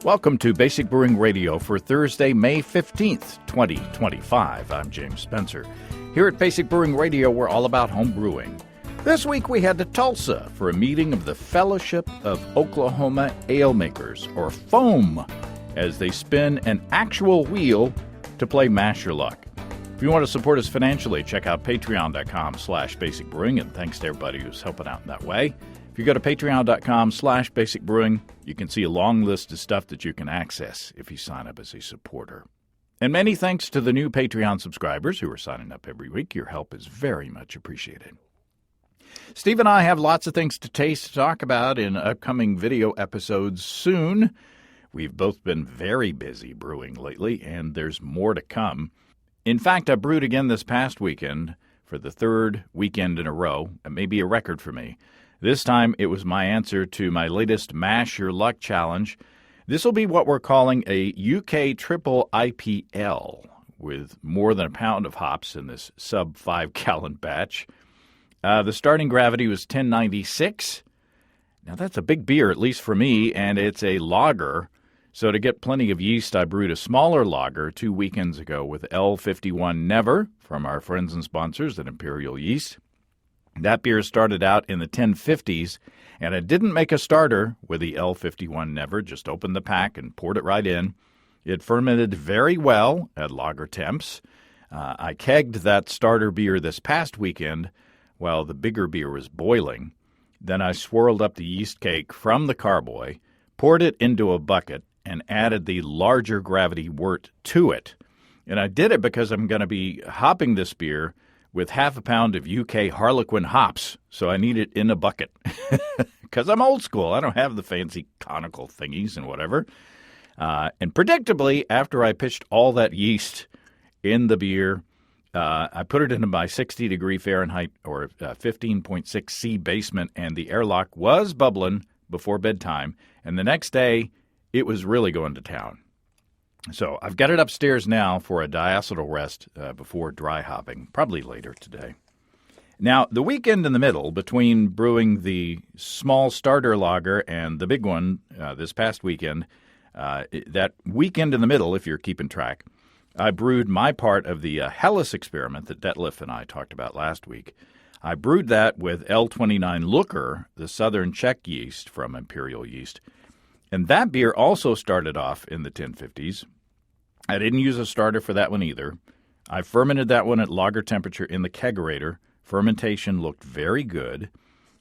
Welcome to Basic Brewing Radio for Thursday, May 15th, 2025. I'm James Spencer. Here at Basic Brewing Radio, we're all about home brewing. This week we head to Tulsa for a meeting of the Fellowship of Oklahoma Ale Makers, or FOAM, as they spin an actual wheel to play Mash Your Luck. If you want to support us financially, check out patreon.com/basicbrewing, and thanks to everybody who's helping out in that way. If you go to patreon.com/basicbrewing, you can see a long list of stuff that you can access if you sign up as a supporter. And many thanks to the new Patreon subscribers who are signing up every week. Your help is very much appreciated. Steve and I have lots of things to taste to talk about in upcoming video episodes soon. We've both been very busy brewing lately, and there's more to come. In fact, I brewed again this past weekend for the third weekend in a row. It may be a record for me. This time, it was my answer to my latest Mash Your Luck challenge. This will be what we're calling a UK Triple IPL, with more than a pound of hops in this sub-5-gallon batch. The starting gravity was 1096. Now, that's a big beer, at least for me, and it's a lager. So to get plenty of yeast, I brewed a smaller lager 2 weekends ago with L51 Never from our friends and sponsors at Imperial Yeast. That beer started out in the 1050s, and I didn't make a starter with the L51 Never, just opened the pack and poured it right in. It fermented very well at lager temps. I kegged that starter beer this past weekend while the bigger beer was boiling. Then I swirled up the yeast cake from the carboy, poured it into a bucket, and added the larger gravity wort to it. And I did it because I'm going to be hopping this beer with half a pound of UK Harlequin hops, so I need it in a bucket. Because I'm old school. I don't have the fancy conical thingies and whatever. And predictably, after I pitched all that yeast in the beer, I put it into my 60-degree Fahrenheit or 15.6 C basement, and the airlock was bubbling before bedtime. And the next day, it was really going to town. So I've got it upstairs now for a diacetyl rest before dry hopping, probably later today. Now, the weekend in the middle between brewing the small starter lager and the big one this past weekend, that weekend in the middle, if you're keeping track, I brewed my part of the Helles experiment that Detlef and I talked about last week. I brewed that with L29 Looker, the Southern Czech yeast from Imperial Yeast. And that beer also started off in the 1050s. I didn't use a starter for that one either. I fermented that one at lager temperature in the kegerator. Fermentation looked very good,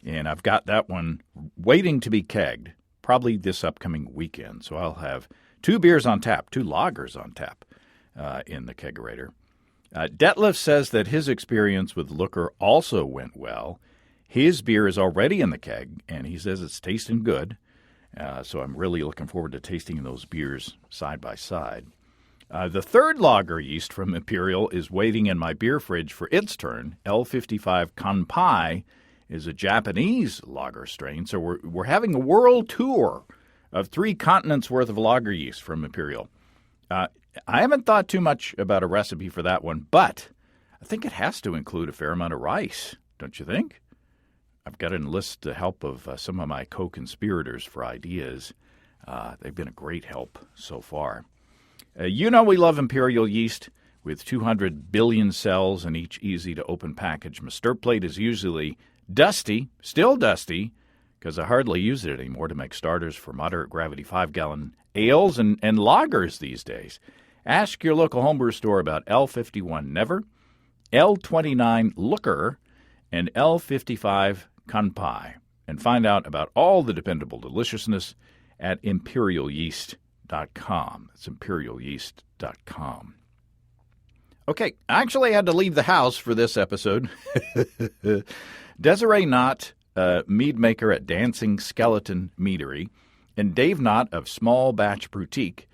and I've got that one waiting to be kegged, probably this upcoming weekend. So I'll have 2 beers on tap, 2 lagers on tap in the kegerator. Detlef says that his experience with Looker also went well. His beer is already in the keg, and he says it's tasting good. So I'm really looking forward to tasting those beers side by side. The third lager yeast from Imperial is waiting in my beer fridge for its turn. L55 Kanpai is a Japanese lager strain, so we're having a world tour of 3 continents worth of lager yeast from Imperial. I haven't thought too much about a recipe for that one, but I think it has to include a fair amount of rice, don't you think? I've got to enlist the help of some of my co-conspirators for ideas. They've been a great help so far. You know we love Imperial Yeast with 200 billion cells in each easy-to-open package. My stir plate is usually dusty, still dusty, because I hardly use it anymore to make starters for moderate gravity 5-gallon ales and lagers these days. Ask your local homebrew store about L51 Never, L29 Looker, and L55 Kanpai, and find out about all the dependable deliciousness at imperialyeast.com. That's imperialyeast.com. Okay, I actually had to leave the house for this episode. Desiree Knott, mead maker at Dancing Skeleton Meadery, and Dave Knott of Small Batch Boutique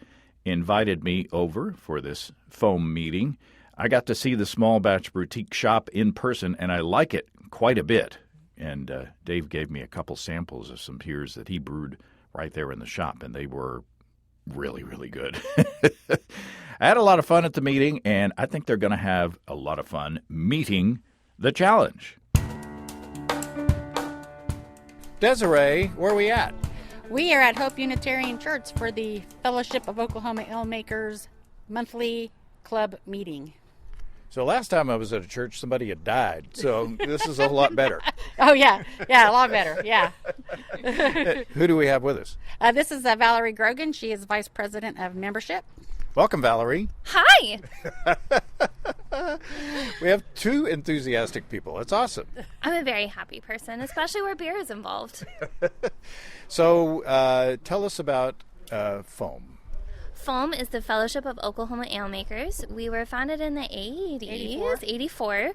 invited me over for this foam meeting. I got to see the Small Batch Boutique shop in person, and I like it quite a bit. And Dave gave me a couple samples of some beers that he brewed right there in the shop, and they were really, really good. I had a lot of fun at the meeting, and I think they're going to have a lot of fun meeting the challenge. Desiree, where are we at? We are at Hope Unitarian Church for the Fellowship of Oklahoma Ale Makers monthly club meeting. So last time I was at a church, somebody had died. So this is a lot better. Oh, yeah. Yeah, a lot better. Yeah. Who do we have with us? This is Valerie Grogan. She is Vice President of Membership. Welcome, Valerie. Hi. We have two enthusiastic people. It's awesome. I'm a very happy person, especially where beer is involved. So tell us about FOAM. FOAM is the Fellowship of Oklahoma Ale Makers. We were founded in the 80s, 84.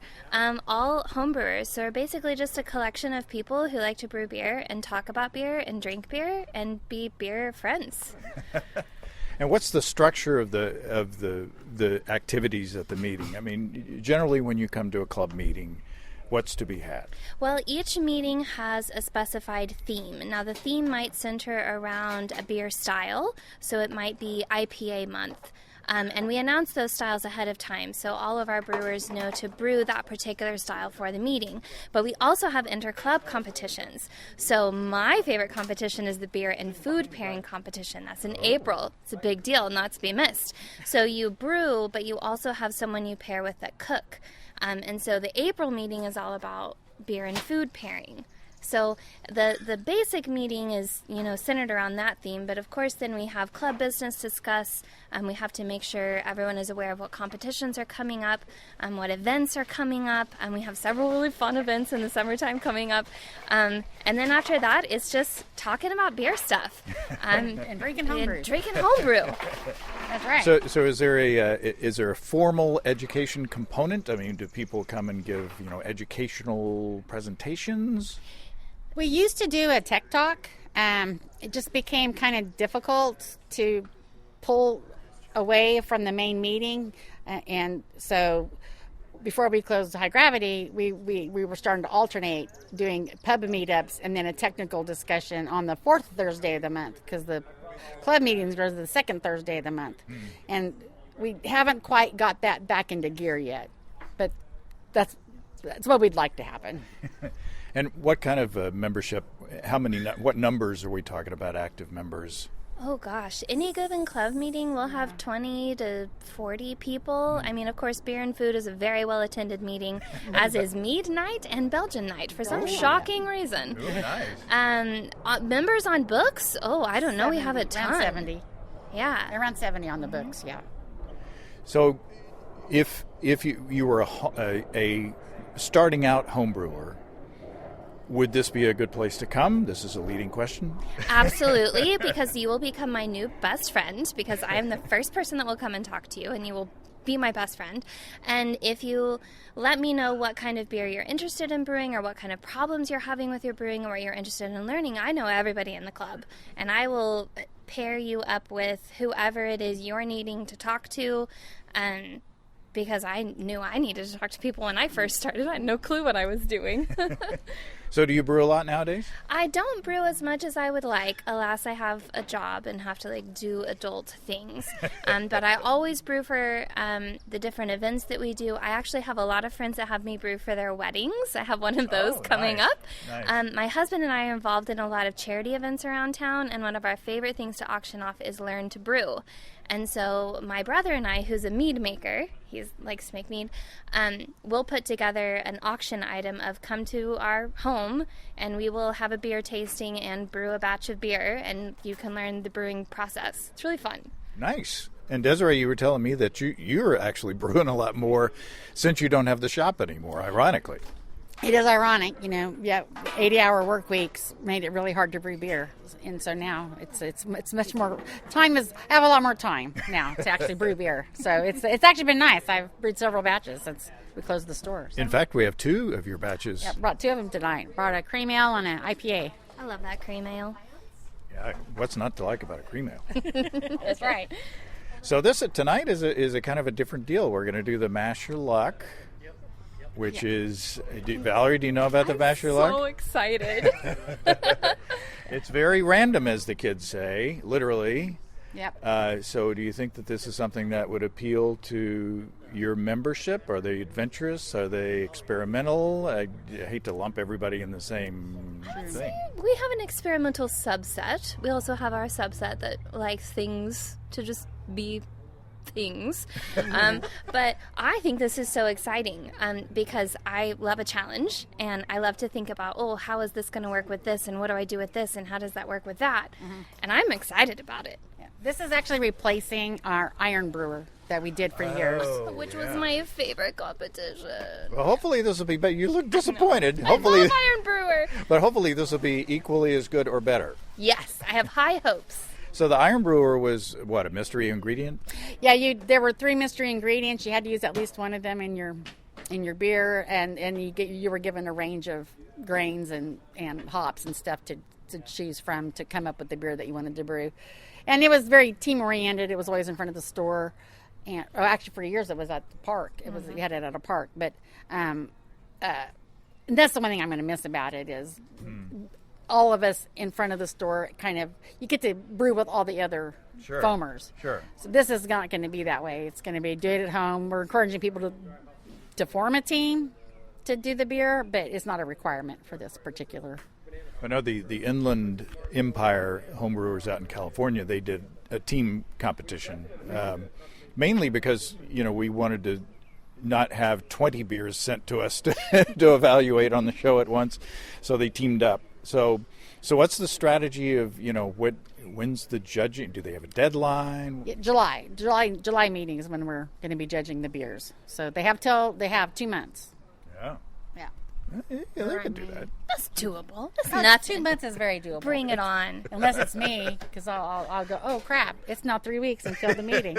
All homebrewers. So we're basically just a collection of people who like to brew beer and talk about beer and drink beer and be beer friends. And what's the structure of the activities at the meeting? I mean, generally when you come to a club meeting, what's to be had? Well, each meeting has a specified theme. Now, the theme might center around a beer style, so it might be IPA month. And we announce those styles ahead of time, so all of our brewers know to brew that particular style for the meeting. But we also have inter-club competitions. So my favorite competition is the beer and food pairing competition. That's in April. It's a big deal, not to be missed. So you brew, but you also have someone you pair with that cook. And so the April meeting is all about beer and food pairing. So the basic meeting is, centered around that theme. But of course, then we have club business discuss. We have to make sure everyone is aware of what competitions are coming up, what events are coming up. And we have several really fun events in the summertime coming up. And then after that, it's just talking about beer stuff. And drinking homebrew. That's right. So is there a formal education component? I mean, do people come and give, educational presentations? We used to do a tech talk. It just became kind of difficult to pull away from the main meeting. And so before we closed High Gravity, we were starting to alternate doing pub meetups and then a technical discussion on the fourth Thursday of the month, because the club meetings are the second Thursday of the month. And we haven't quite got that back into gear yet. But that's what we'd like to happen. And what kind of membership, what numbers are we talking about, active members? Oh gosh, any given club meeting will have 20 to 40 people. I mean, of course, beer and food is a very well-attended meeting, as is mead night and Belgian night for some shocking reason. Ooh, nice. Members on books? Oh, I don't know. We have a ton. Around 70. Yeah. Around 70 on the books, yeah. So if you were a starting out home brewer, would this be a good place to come? This is a leading question. Absolutely, because you will become my new best friend, because I am the first person that will come and talk to you, and you will be my best friend. And if you let me know what kind of beer you're interested in brewing, or what kind of problems you're having with your brewing, or what you're interested in learning, I know everybody in the club, and I will pair you up with whoever it is you're needing to talk to. Because I knew I needed to talk to people when I first started. I had no clue what I was doing. So do you brew a lot nowadays? I don't brew as much as I would like. Alas, I have a job and have to do adult things. But I always brew for the different events that we do. I actually have a lot of friends that have me brew for their weddings. I have one of those coming up. Nice. My husband and I are involved in a lot of charity events around town, and one of our favorite things to auction off is Learn to Brew. And so my brother and I, who's a mead maker, he likes to make mead, we'll put together an auction item of come to our home and we will have a beer tasting and brew a batch of beer, and you can learn the brewing process. It's really fun. Nice. And Desiree, you were telling me that you're actually brewing a lot more since you don't have the shop anymore, ironically. It is ironic, 80-hour work weeks made it really hard to brew beer. And so now it's much more time. I have a lot more time now to actually brew beer. So it's actually been nice. I've brewed several batches since we closed the store. So. In fact, we have two of your batches. Yeah, brought two of them tonight. Brought a cream ale and an IPA. I love that cream ale. Yeah, what's not to like about a cream ale? That's right. So this tonight is a kind of a different deal. We're going to do the Mash Your Luck, which is, Valerie, do you know about the Mash Your Luck? I'm so excited. It's very random, as the kids say, literally. Yep. So do you think that this is something that would appeal to your membership? Are they adventurous? Are they experimental? I hate to lump everybody in the same thing. We have an experimental subset. We also have our subset that likes things to just be things. But I think this is so exciting because I love a challenge, and I love to think about, how is this going to work with this, and what do I do with this, and how does that work with that? And I'm excited about it. Yeah. This is actually replacing our iron brewer that we did for years. Which was my favorite competition. Well, hopefully this will be better. You look disappointed. I love iron brewer. But hopefully this will be equally as good or better. Yes, I have high hopes. So the iron brewer was, what, a mystery ingredient? Yeah, there were 3 mystery ingredients. You had to use at least one of them in your beer, and you were given a range of grains and hops and stuff to choose from to come up with the beer that you wanted to brew. And it was very team oriented. It was always in front of the store, and actually for years it was at the park. It was you had it at a park, but and that's the one thing I'm going to miss about it is. All of us in front of the store you get to brew with all the other foamers. Sure. So this is not going to be that way. It's going to be do it at home. We're encouraging people to form a team to do the beer, but it's not a requirement for this particular. I know the Inland Empire homebrewers out in California, they did a team competition, mainly because, we wanted to not have 20 beers sent to us to evaluate on the show at once, so they teamed up. So what's the strategy of, when's the judging? Do they have a deadline? Yeah, July meeting is when we're going to be judging the beers. So they have 2 months. Yeah. Yeah. Yeah, they can do that. That's doable. That's Not nothing. 2 months is very doable. Bring it on. Unless it's me, because I'll go, oh, crap, it's now 3 weeks until the meeting.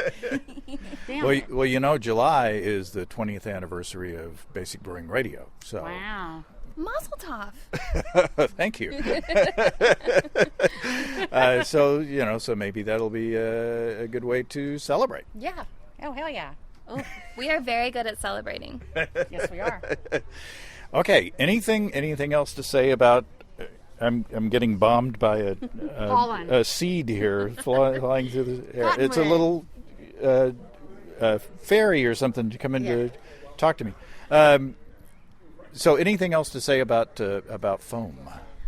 Damn it. Well, July is the 20th anniversary of Basic Brewing Radio. So. Wow. Mazel tov. Thank you. So maybe that'll be a good way to celebrate. Yeah. Oh, hell yeah. Oh, we are very good at celebrating. Yes, we are. Okay. Anything else to say about? I'm getting bombed by a seed here flying through the air. It's a little fairy or something to come in to talk to me. So anything else to say about foam?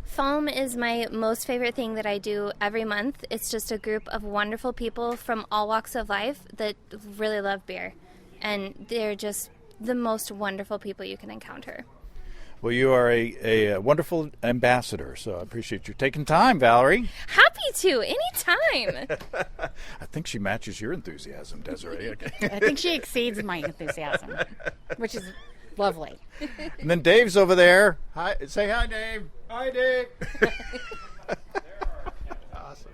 Foam is my most favorite thing that I do every month. It's just a group of wonderful people from all walks of life that really love beer. And they're just the most wonderful people you can encounter. Well, you are a wonderful ambassador, so I appreciate you taking time, Valerie. Happy to, anytime. I think she matches your enthusiasm, Desiree. I think she exceeds my enthusiasm, which is lovely. And then Dave's over there. Hi, say hi, Dave. Hi, Dave. Awesome.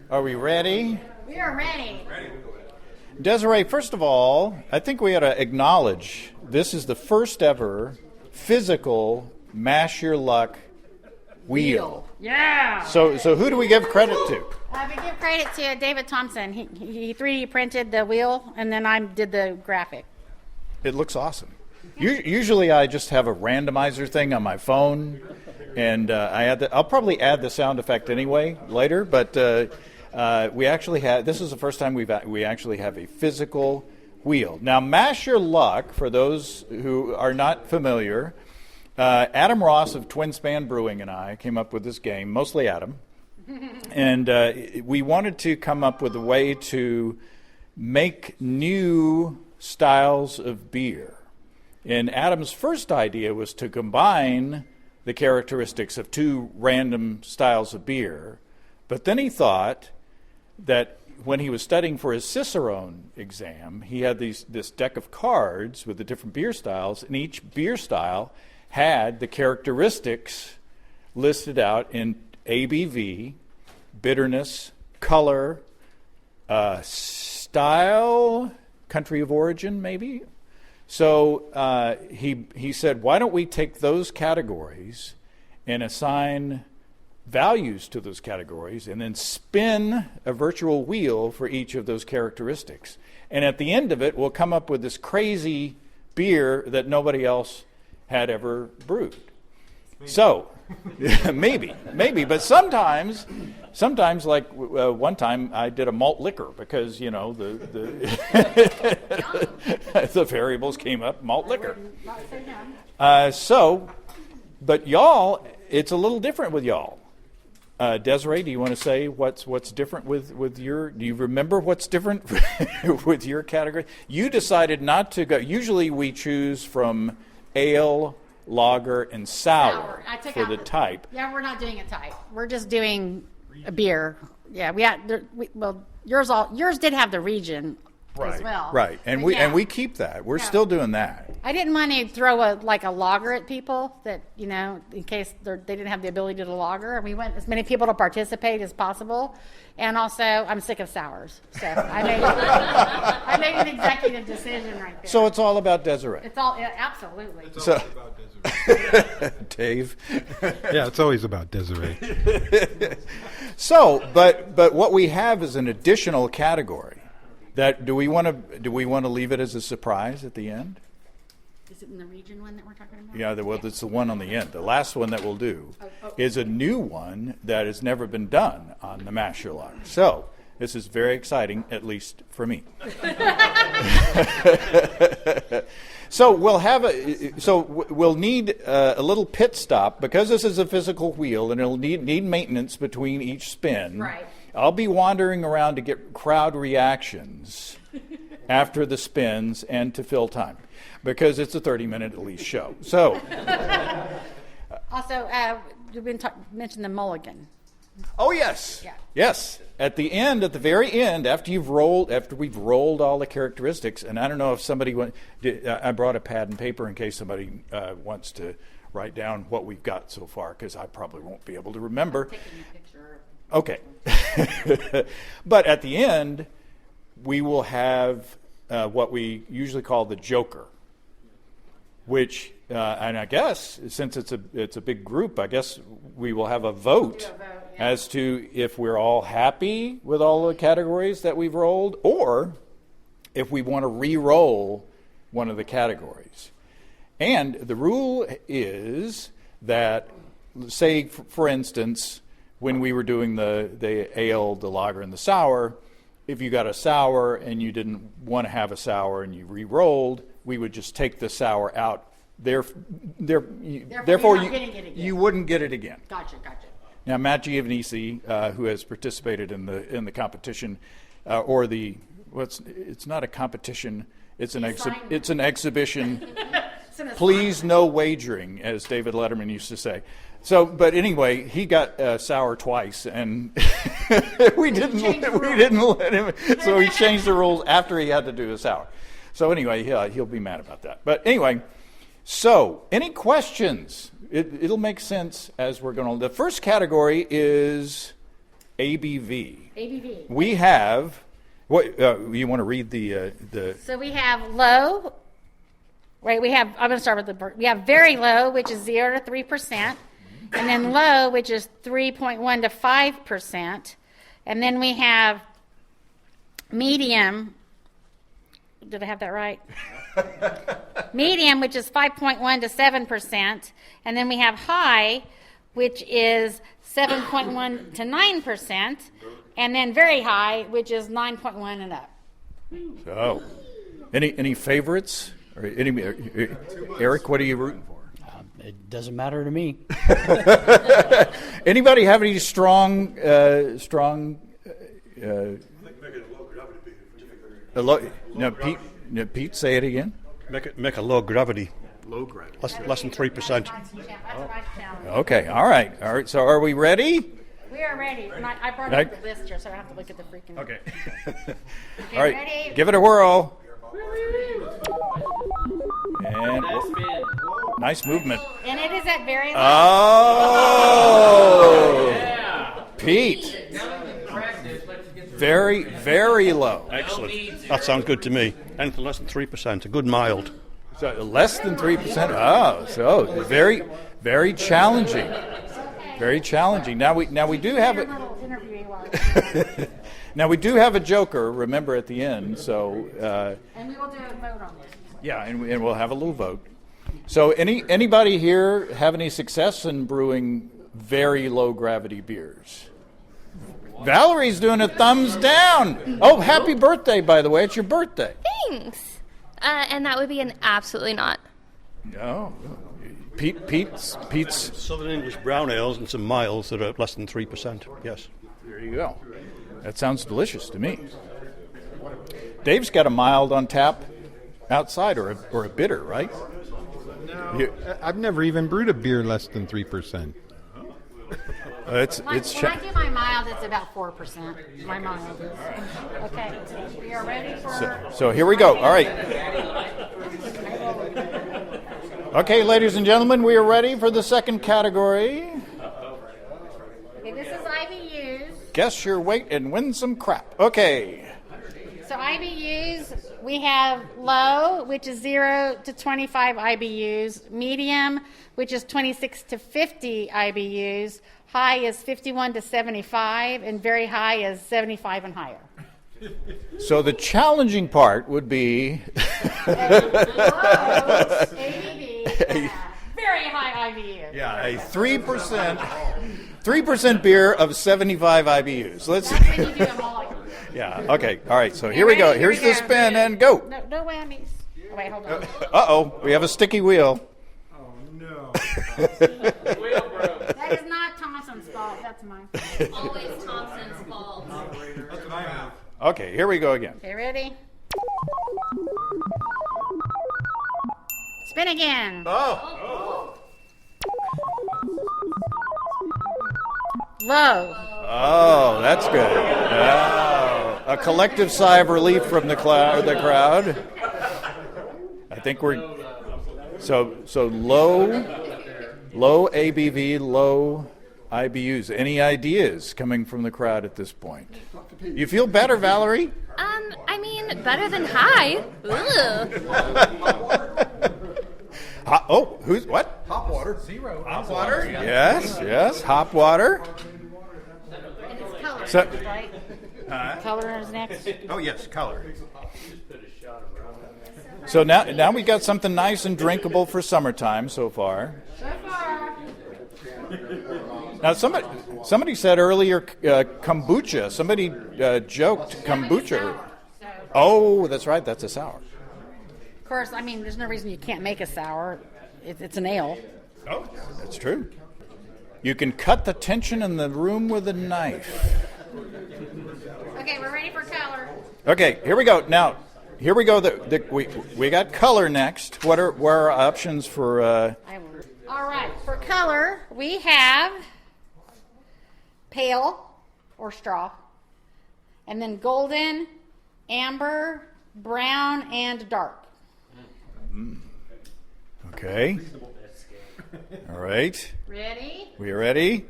Are we ready? We are ready. Desiree, first of all, I think we ought to acknowledge this is the first ever physical Mash Your Luck wheel. Yeah. So who do we give credit to? We give credit to David Thompson. He 3D printed the wheel, and then I did the graphic. It looks awesome. Usually I just have a randomizer thing on my phone, and I'll probably add the sound effect anyway later, but we actually have, this is the first time we actually have a physical wheel. Now, Mash Your Luck, for those who are not familiar, Adam Ross of Twin Span Brewing and I came up with this game, mostly Adam, and we wanted to come up with a way to make new styles of beer. And Adam's first idea was to combine the characteristics of 2 random styles of beer, but then he thought that when he was studying for his Cicerone exam, he had this deck of cards with the different beer styles, and each beer style had the characteristics listed out in ABV, bitterness, color, style, country of origin, maybe. So he said, why don't we take those categories and assign values to those categories and then spin a virtual wheel for each of those characteristics. And at the end of it, we'll come up with this crazy beer that nobody else had ever brewed. So, maybe. But sometimes sometimes, like one time, I did a malt liquor because the the variables came up malt liquor. But y'all, it's a little different with y'all. Desiree, do you want to say what's different with your? Do you remember what's different with your category? You decided not to go. Usually, we choose from ale, lager, and sour for the type. Yeah, we're not doing a type. We're just doing a beer. Yeah, yours did have the region as well. Right, and we keep that. We're still doing that. I didn't want to throw a lager at people that in case they didn't have the ability to lager, and we want as many people to participate as possible. And also, I'm sick of sours, so I made an executive decision right there. So it's all about Desiree. It's all absolutely. It's always about Desiree. Dave. Yeah, it's always about Desiree. So, but what we have is an additional category. That do we want to leave it as a surprise at the end? Is it in the region one that we're talking about? Yeah, it's the one on the end. The last one that we'll do is a new one that has never been done on the Master Lager. So this is very exciting, at least for me. So we'll need a little pit stop because this is a physical wheel, and it'll need maintenance between each spin. Right. I'll be wandering around to get crowd reactions after the spins and to fill time because it's a 30-minute at least show. So, also, you've been mentioned the mulligan. Oh yes, Yeah. Yes. At the very end, after we've rolled all the characteristics, and I don't know if somebody I brought a pad and paper in case somebody wants to write down what we've got so far because I probably won't be able to remember. I'm taking a picture. Okay. But at the end, we will have what we usually call the Joker, which, and I guess since it's a big group, I guess we will have a vote as to if we're all happy with all the categories that we've rolled, or if we want to re-roll one of the categories. And the rule is that, say, for instance, when we were doing the ale, the lager, and the sour, if you got a sour and you didn't want to have a sour and you re-rolled, we would just take the sour out. Therefore, you wouldn't get it again. Gotcha. Now, Matt Giovanisi, who has participated in the competition, it's not a competition, it's an exhibition. Please, no wagering, as David Letterman used to say. So, but anyway, he got sour twice, and we didn't let him. So he changed the rules after he had to do a sour. So anyway, he'll be mad about that. But anyway, so any questions? It'll make sense as we're going. The first category is ABV. ABV. We have what you want to read the. So we have low. Right, I'm going to start with we have very low, which is 0 to 3%, and then low, which is 3.1 to 5%, and then we have medium. Did I have that right? Medium, which is 5.1 to 7%, and then we have high, which is 7.1 to 9%, and then very high, which is 9.1 and up. So, any favorites? Or Eric, what are you rooting for? It doesn't matter to me. Anybody have any strong? Pete, say it again. Make a low gravity. Low gravity. Less than 3%. Okay, all right. So are we ready? We are ready. And I brought up the list here, so I have to look at the freaking. Okay. Okay, all right, ready? give it a whirl. And nice movement. And it is at very low. Oh, Pete. Very, very low. Excellent. That sounds good to me. Anything less than 3%, a good mild. So less than 3%. Oh, so very, very challenging. Very challenging. Now we do have it. Now we do have a joker. Remember at the end. So. And we will do a vote on this. Yeah, and we'll have a little vote. So anybody here have any success in brewing very low gravity beers? Valerie's doing a thumbs down. Oh, happy birthday, by the way. It's your birthday. Thanks. And that would be an absolutely not. No. Pete's. Southern English brown ales and some miles that are less than 3%. Yes. There you go. That sounds delicious to me. Dave's got a mild on tap outside, or a bitter, right? I've never even brewed a beer less than 3%. When I do my mild, it's about 4%. My mild is. Okay, we are ready for... So here we go. All right. Okay, ladies and gentlemen, we are ready for the second category. Okay, this is IBUs. Guess your weight and win some crap. Okay. So IBUs, we have low, which is 0 to 25 IBUs, medium, which is 26 to 50 IBUs, high is 51 to 75, and very high is 75 and higher. So the challenging part would be Low ABV, very high IBU. a 3% beer of 75 IBUs. Let's That's when you do them all like Yeah, okay. All right. So here we go. Here's the spin and go. No whammies. Oh, wait, hold on. Uh-oh. We have a sticky wheel. Oh, no. That is not Thompson's fault. That's mine. Always Thompson's fault. That's what I have. Okay, here we go again. Okay, ready? Spin again. Oh. Low. Oh, that's good. Oh, a collective sigh of relief from the crowd. I think we're so low ABV, low IBUs. Any ideas coming from the crowd at this point? You feel better, Valerie? I mean, better than high. Ugh. Who's what? Hop water. 0. Hop water? Yes, hop water. And it's color, So- right? Color is next. Oh, yes, color. So now we got something nice and drinkable for summertime so far. So far. Now somebody said earlier kombucha. Somebody joked kombucha. Oh, that's right. That's a sour. Of course, I mean, there's no reason you can't make a sour. It's an ale. Oh, that's true. You can cut the tension in the room with a knife. Okay, we're ready for color. Okay, here we go. Now, here we go. We got color next. What are our options for? All right, for color, we have pale or straw, and then golden, amber, brown, and dark. Okay. All right. Ready? We ready?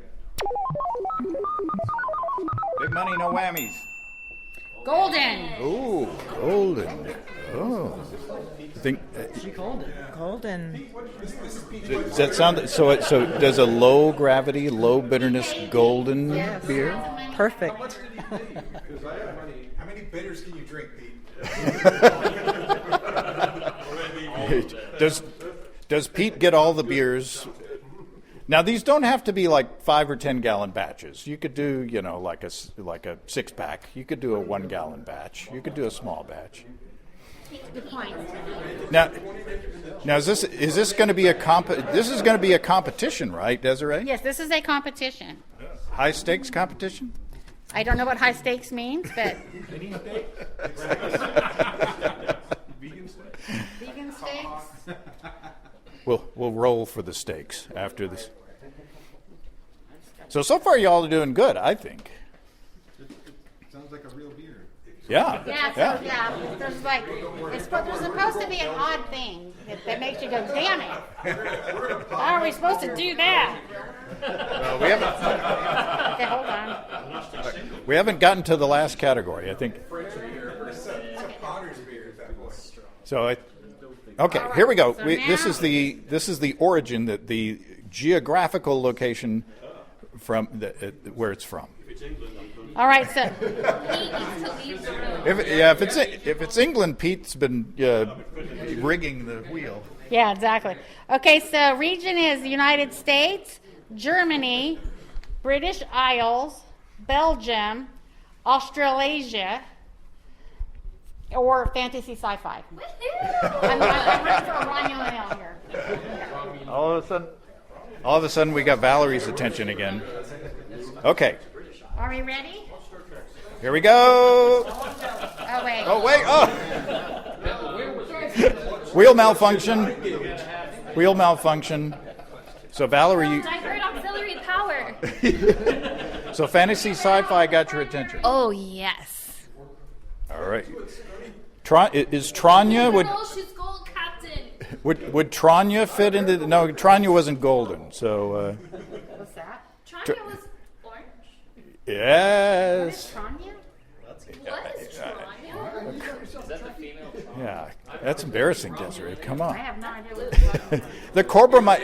Big money, no whammies. Golden. Ooh, golden. Oh. Think. Golden. Does that sound so? So does a low gravity, low bitterness golden beer? Perfect. How many bitters can you drink, Pete? Does Pete get all the beers? Now these don't have to be like 5 or 10 gallon batches. You could do, like a 6-pack. You could do a 1 gallon batch. You could do a small batch. Good point. Now is this going to be this is going to be a competition, right, Desiree? Yes, this is a competition. High stakes competition? I don't know what high stakes means, but vegan steaks. We'll roll for the stakes after this. So far y'all are doing good, I think. Sounds like a real beer. Yeah. There's there's supposed to be an odd thing that makes you go, damn it. How are we supposed to do that? We haven't. Okay, hold on. We haven't gotten to the last category, I think. So, okay, here we go. So This is the origin, that the geographical location from where it's from. All right, so If it's England, Pete's been rigging the wheel. yeah, exactly. Okay, so region is the United States, Germany, British Isles, Belgium, Australasia, or fantasy sci-fi. I'm rooting for Romulan here. All of a sudden, we got Valerie's attention again. Okay, Are we ready? here we go. Oh, wait. Oh, wait. Oh. Wheel malfunction. So, Valerie, Divert auxiliary power. so fantasy sci-fi got your attention. Oh, yes. All right. Is Tranya, She's gold, Captain. would Tranya fit into... No, Tranya wasn't golden, so... What's that? Tranya was orange. Yes. Tanya? What is Tranya? Yeah, that's embarrassing, Desiree. Come I on. have no idea what it's about.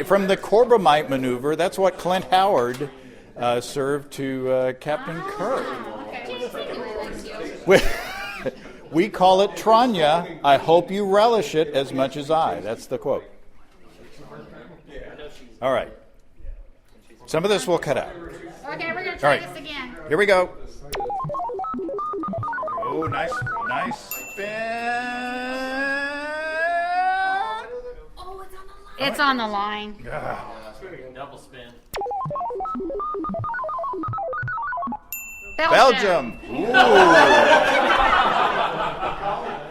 From the Corbomite maneuver, that's what Clint Howard served to Captain Kirk. We call it Tranya. I hope you relish it as much as I. That's the quote. All right. Some of this we'll cut out. Okay, we're going to try All right. this again. Here we go. Oh, nice spin. Oh, it's on the line. It's on the line. Double spin. Belgium. Ooh.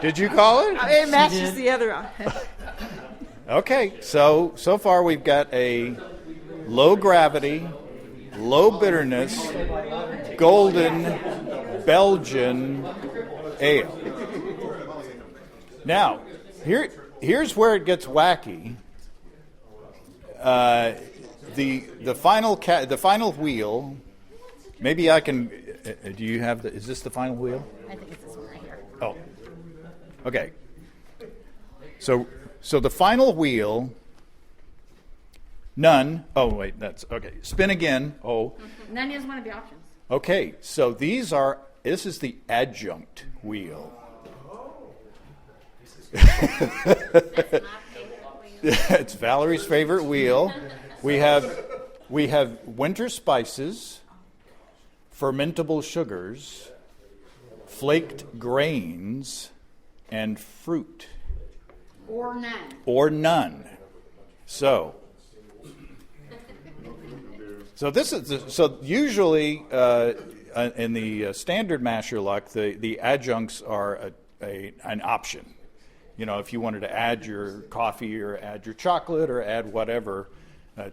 Did you call it? It matches the other one. Okay, so far we've got a low gravity, low bitterness, golden Belgian ale. Now, here's where it gets wacky. The final wheel. Maybe I can. Do you have the? Is this the final wheel? I think it's this one right here. Oh, okay. So the final wheel. None. Oh wait, that's okay. Spin again. Oh. None is one of the options. Okay. So this is the adjunct wheel. It's Valerie's favorite wheel. We have winter spices, fermentable sugars, flaked grains, and fruit. Or none. Or none. So this is so usually in the standard masher luck, the adjuncts are an option. You know, if you wanted to add your coffee or add your chocolate or add whatever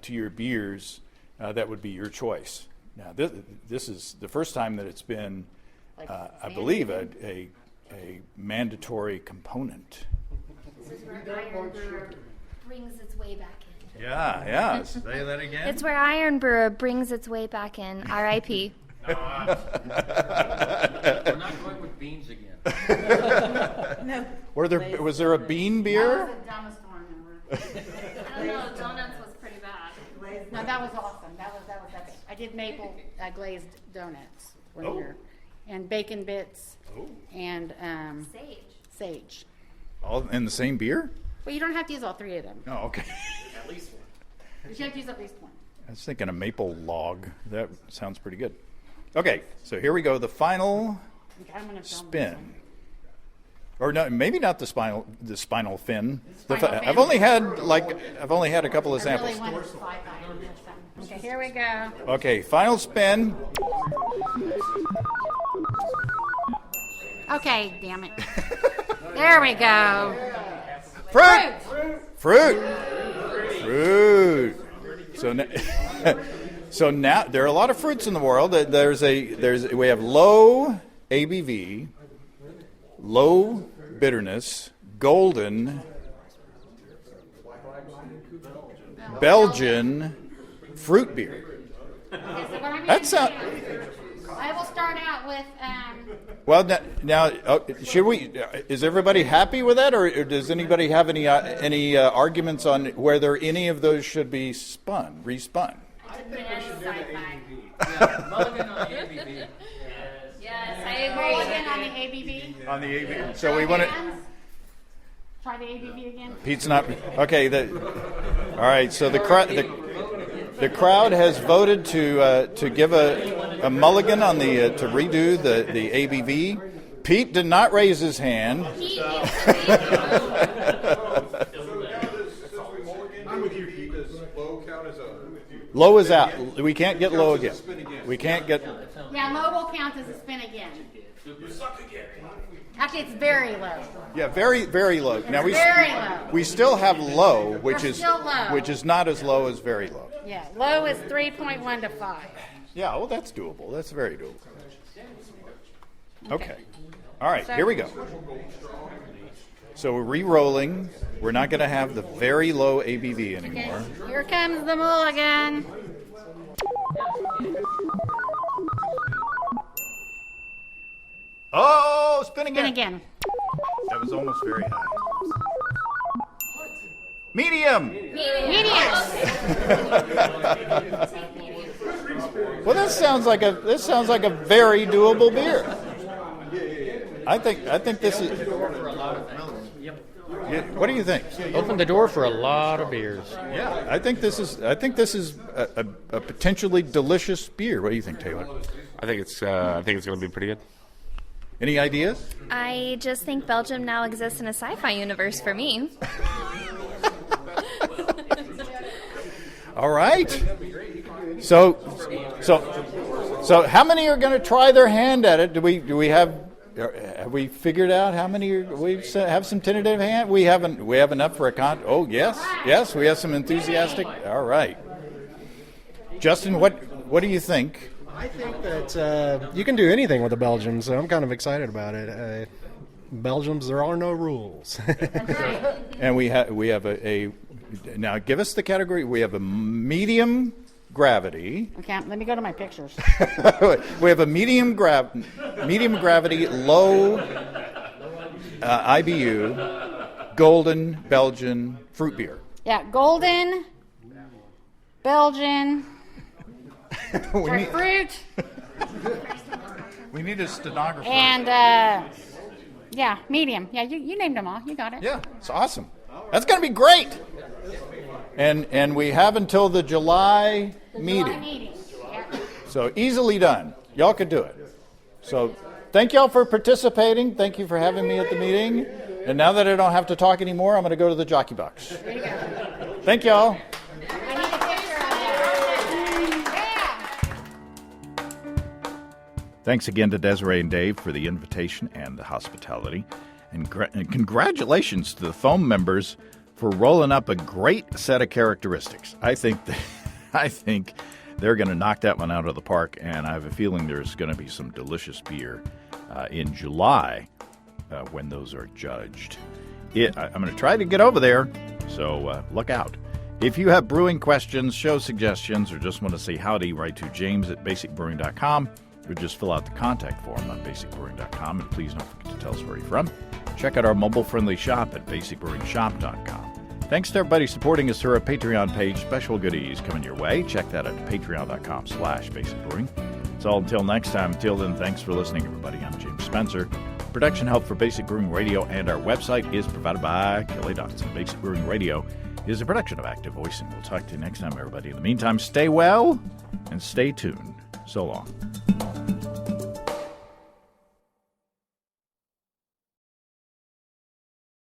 to your beers, that would be your choice. Now, this is the first time that it's been, I believe, a mandatory component. This is where Iron Brewer brings its way back in. Yeah. Say that again. It's where Iron Brewer brings its way back in. R.I.P. We're not going with beans again. No. Was there a bean beer? That was the dumbest one ever. I don't know, donuts was pretty bad. No, that was awesome. That was I did maple glazed donuts one year, and bacon bits, and sage. All in the same beer? Well, you don't have to use all three of them. Oh, okay. At least one. But you have to use at least one. I was thinking a maple log. That sounds pretty good. Okay, so here we go. The final Okay, I'm gonna film spin. Or no, maybe not the spinal fin. Spinal fin? I've only had a couple of this one. I samples. really wanted sci-fi in here, so. Okay, here we go. Okay, final spin. Okay, damn it. There we go. Fruit. So now there are a lot of fruits in the world. We have low ABV, low bitterness, golden, Belgian fruit beer. Okay, so what I'm That's gonna do, I will start out with well. Now, should we? Is everybody happy with that, or does anybody have any arguments on whether any of those should be respun? Mulligan on the ABV. Yes, I agree. mulligan on the ABV. On the ABV. So we want to. Try the ABV again. Pete's not okay. All right. So the crowd has voted to give a a mulligan on the to redo the ABV? Pete did not raise his hand. I'm with you, Pete. Does low count as a... Low is out. We can't get low again. We can't get... Yeah, low will count as a spin again. Actually, it's very low. Yeah, very, very low. Now Very low. we still have low, which We're is still low. which is not as low as very low. Yeah, low is 3.1 to 5. Yeah, well, that's doable. That's very doable. Okay. All right, here we go. So we're re-rolling. We're not going to have the very low ABV anymore. Okay, here comes the mulligan. Oh, spin again. Spin again. That was almost very high. Medium. Medium. Well, this sounds like a very doable beer. I think this is. Yeah, what do you think? Opened the door for a lot of beers. Yeah, I think this is a potentially delicious beer. What do you think, Taylor? I think it's going to be pretty good. Any ideas? I just think Belgium now exists in a sci-fi universe for me. All right. So how many are going to try their hand at it? Do we have we figured out how many we have some tentative hand? We have enough for a Oh, yes, we have some enthusiastic. All right. Justin, what do you think? I think that you can do anything with the Belgium, so I'm kind of excited about it. Belgiums, there are no rules. And we have a now give us the category. We have a medium gravity. Okay, let me go to my pictures. We have a medium gravity, low IBU, golden Belgian fruit beer. Yeah, golden, Belgian, fruit, We need a stenographer. and yeah, medium. Yeah, you named them all. You got it. Yeah, it's awesome. That's going to be great. And we have until the July meeting. Yeah. So easily done. Y'all could do it. So thank y'all for participating. Thank you for having me at the meeting. And now that I don't have to talk anymore, I'm going to go to the jockey box. There you go. Thank y'all. I need a picture of that. Yeah. Thanks again to Desiree and Dave for the invitation and the hospitality. And congratulations to the foam members for rolling up a great set of characteristics. I think they're going to knock that one out of the park, and I have a feeling there's going to be some delicious beer in July when those are judged. I'm going to try to get over there, so look out. If you have brewing questions, show suggestions, or just want to say howdy, write to james@basicbrewing.com, or just fill out the contact form on basicbrewing.com, and please don't forget to tell us where you're from. Check out our mobile-friendly shop at basicbrewingshop.com. Thanks to everybody supporting us through our Patreon page. Special goodies coming your way. Check that out at patreon.com/basicbrewing. It's all until next time. Until then, thanks for listening, everybody. I'm James Spencer. Production help for Basic Brewing Radio and our website is provided by Kelly Dotson. Basic Brewing Radio is a production of Active Voice, and we'll talk to you next time, everybody. In the meantime, stay well and stay tuned. So long.